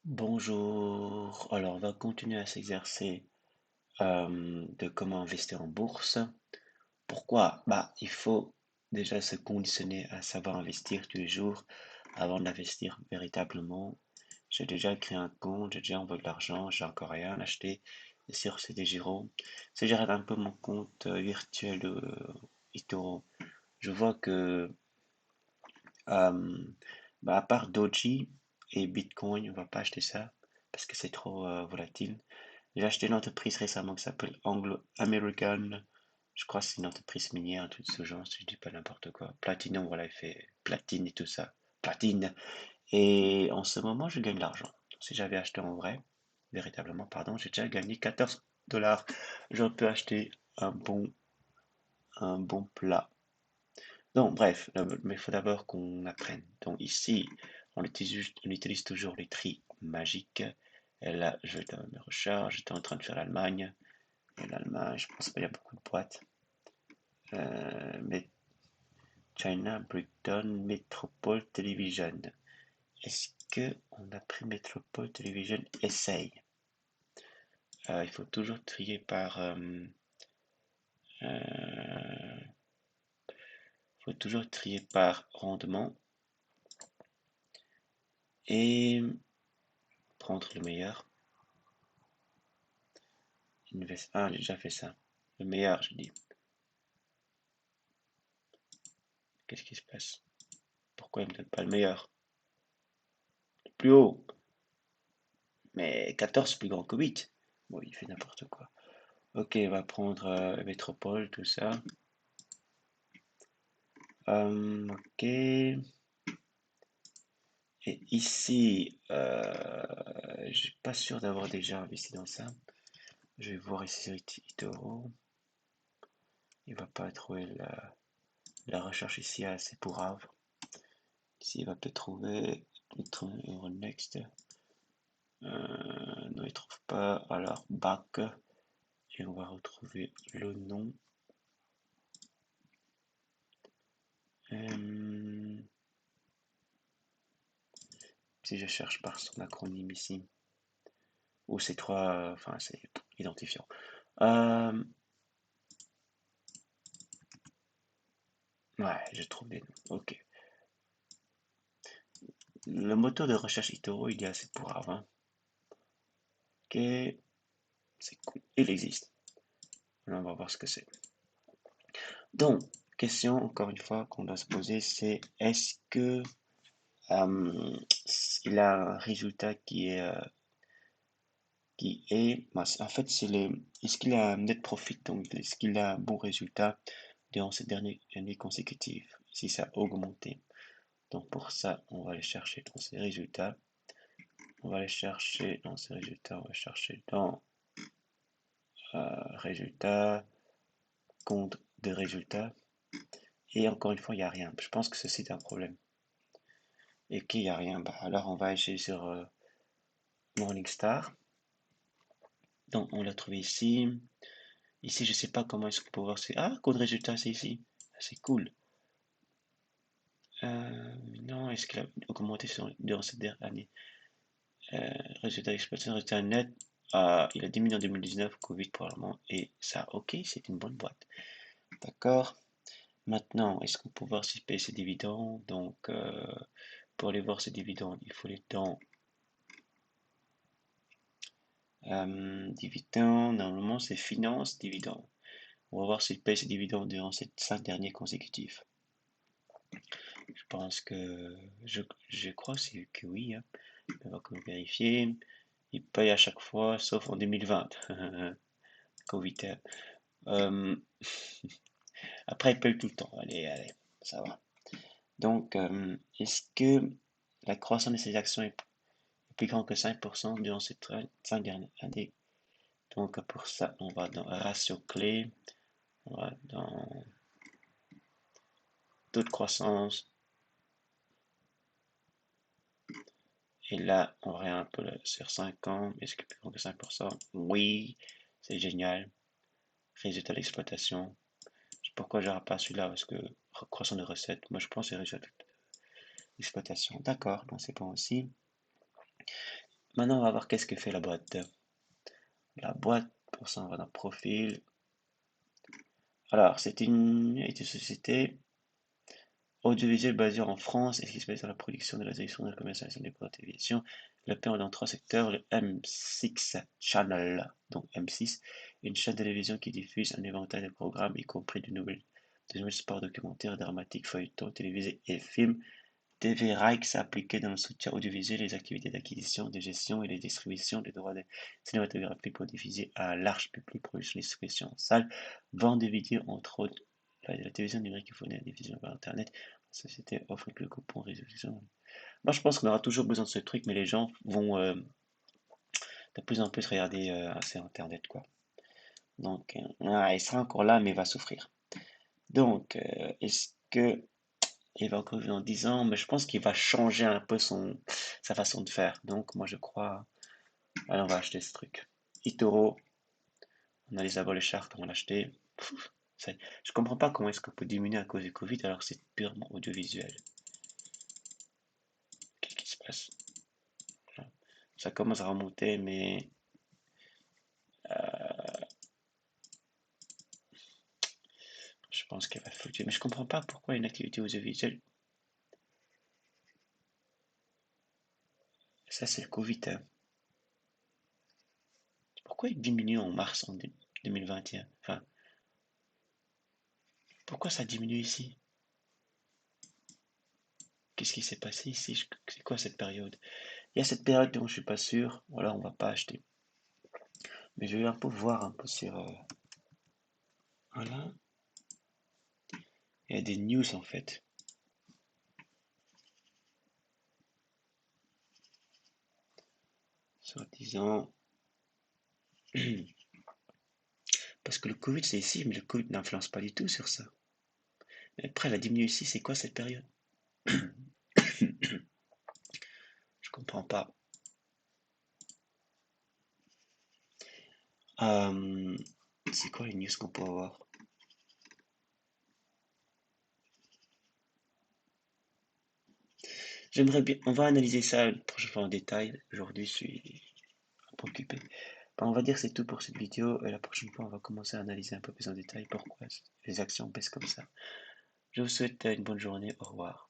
Bonjour. Alors, on va continuer à s'exercer de comment investir en bourse. Pourquoi? Bah, il faut déjà se conditionner à savoir investir tous les jours avant d'investir véritablement. J'ai déjà créé un compte, j'ai déjà envoyé de l'argent, j'ai encore rien acheté. Et sur CD Giro, si je regarde un peu mon compte virtuel de eToro, je vois que euh, bah, à part Doji et Bitcoin, on va pas acheter ça parce que c'est trop volatile. J'ai acheté une entreprise récemment qui s'appelle Anglo American. Je crois que c'est une entreprise minière, tout ce genre, si je dis pas n'importe quoi. Platinum, voilà, il fait platine et tout ça. Platine. Et en ce moment, je gagne de l'argent. Si j'avais acheté en vrai, véritablement, pardon, j'ai déjà gagné 14 dollars. Je peux acheter un bon plat. Donc, bref, mais il faut d'abord qu'on apprenne. Donc, ici, on utilise toujours les tris magiques. Et là, je vais dans mes recherches. J'étais en train de faire l'Allemagne. Et l'Allemagne, je pense qu'il y a beaucoup de boîtes. Mais China, Brighton, Metropole Television. Est-ce que on a pris Metropole Television? Essaye. Il faut toujours trier euh, faut toujours trier par rendement et prendre le meilleur. Ah, j'ai déjà fait ça. Le meilleur, je dis. Qu'est-ce qui se passe? Pourquoi il me donne pas le meilleur? Le plus haut. Mais 14 c'est plus grand que 8. Bon, il fait n'importe quoi. Ok, on va prendre Métropole, tout ça. Ok. Et ici, je suis pas sûr d'avoir déjà investi dans ça. Je vais voir ici sur eToro. Il va pas trouver la recherche ici assez pour Havre. Ici, il va peut-être trouver Euronext. Non, il trouve pas. Alors, back. Et on va retrouver le nom. Euh, si je cherche par son acronyme ici, ou ces trois, enfin, c'est identifiant. Euh, ouais, je trouve des noms. Ok. Le moteur de recherche eToro, il est assez pour avant. Ok, c'est cool. Il existe. Là, on va voir ce que c'est. Donc, question, encore une fois, qu'on doit se poser, c'est est-ce que euh, il a un résultat bah, en fait, est-ce qu'il a un net profit, donc est-ce qu'il a un bon résultat durant ces dernières années consécutives, si ça a augmenté. Donc pour ça, on va aller chercher dans ces résultats. On va aller chercher dans ces résultats, on va chercher dans résultats, compte de résultats. Et encore une fois, il n'y a rien. Je pense que ceci est un problème. Et qu'il n'y a rien, bah, alors on va aller sur Morningstar. Donc on l'a trouvé ici. Ici, je ne sais pas comment est-ce qu'on peut voir. Ah, code résultat, c'est ici. Ah, c'est cool. Non, est-ce qu'il a augmenté durant cette dernière année? Résultat d'exploitation, résultat net. Il a diminué en 2019, Covid probablement. Et ça, ok, c'est une bonne boîte. D'accord. Maintenant, est-ce qu'on peut voir s'il paye ses dividendes? Donc, pour aller voir ses dividendes, il faut aller dans dividendes. Normalement, c'est finance, dividendes. On va voir s'il paye ses dividendes durant ces 5 derniers consécutifs. Je pense que je crois que oui, hein. On va quand même vérifier. Il paye à chaque fois, sauf en 2020. Covid. Euh, après, il paye tout le temps. Allez, allez, ça va. Donc, est-ce que la croissance de ces actions est plus grande que 5% durant ces 5 dernières années? Donc, pour ça, on va dans ratio clé, on va dans taux de croissance. Et là, on regarde un peu sur 5 ans. Est-ce que plus grand que 5%? Oui, c'est génial. Résultat d'exploitation. Je sais pourquoi je n'aurai pas celui-là, parce que croissance de recettes. Moi, je pense que c'est résultat d'exploitation. D'accord, donc c'est bon aussi. Maintenant, on va voir qu'est-ce que fait la boîte. La boîte, pour ça, on va dans Profil. Alors, c'est une société audiovisuelle basée en France et qui se spécialise dans la production, de la direction, de la commercialisation des produits de télévision. Le opère dans trois secteurs, le M6 Channel, donc M6, une chaîne de télévision qui diffuse un éventail de programmes, y compris de nouvelles sports documentaires, dramatiques, feuilletons, télévisés et films. TV Rights appliqués dans le soutien audiovisuel, les activités d'acquisition, de gestion et de distribution des droits de cinématographie pour diffuser à un large public, production, distribution en salle, vente de vidéos, entre autres. La télévision numérique est fournit à la diffusion par Internet. La société offre le coupon résolution. Moi, je pense qu'on aura toujours besoin de ce truc, mais les gens vont de plus en plus regarder sur Internet, quoi. Donc, il sera encore là, mais il va souffrir. Donc, est-ce que il va encore vivre dans 10 ans, mais je pense qu'il va changer un peu sa façon de faire. Donc, moi, je crois, allez, on va acheter ce truc. Itoro, on a les aboles les chartes, on va l'acheter. Je comprends pas comment est-ce qu'on peut diminuer à cause du Covid alors que c'est purement audiovisuel. Qu'est-ce qui se passe? Ça commence à remonter, mais je pense qu'elle va fluctuer. Mais je comprends pas pourquoi une activité audiovisuelle. Ça, c'est le Covid, hein. Pourquoi il diminue en mars en 2021? Enfin, pourquoi ça diminue ici? Qu'est-ce qui s'est passé ici? C'est quoi cette période? Il y a cette période dont je suis pas sûr. Voilà, on va pas acheter. Mais je vais un peu voir un peu sur. Voilà. Il y a des news en fait. Soi-disant. Parce que le Covid c'est ici, mais le Covid n'influence pas du tout sur ça. Mais après, la diminution ici, c'est quoi cette période? Je comprends pas. Euh, c'est quoi les news qu'on peut avoir? J'aimerais bien. On va analyser ça une prochaine fois en détail. Aujourd'hui, je suis un peu occupé. Ben, on va dire que c'est tout pour cette vidéo. Et la prochaine fois, on va commencer à analyser un peu plus en détail pourquoi les actions baissent comme ça. Je vous souhaite une bonne journée. Au revoir.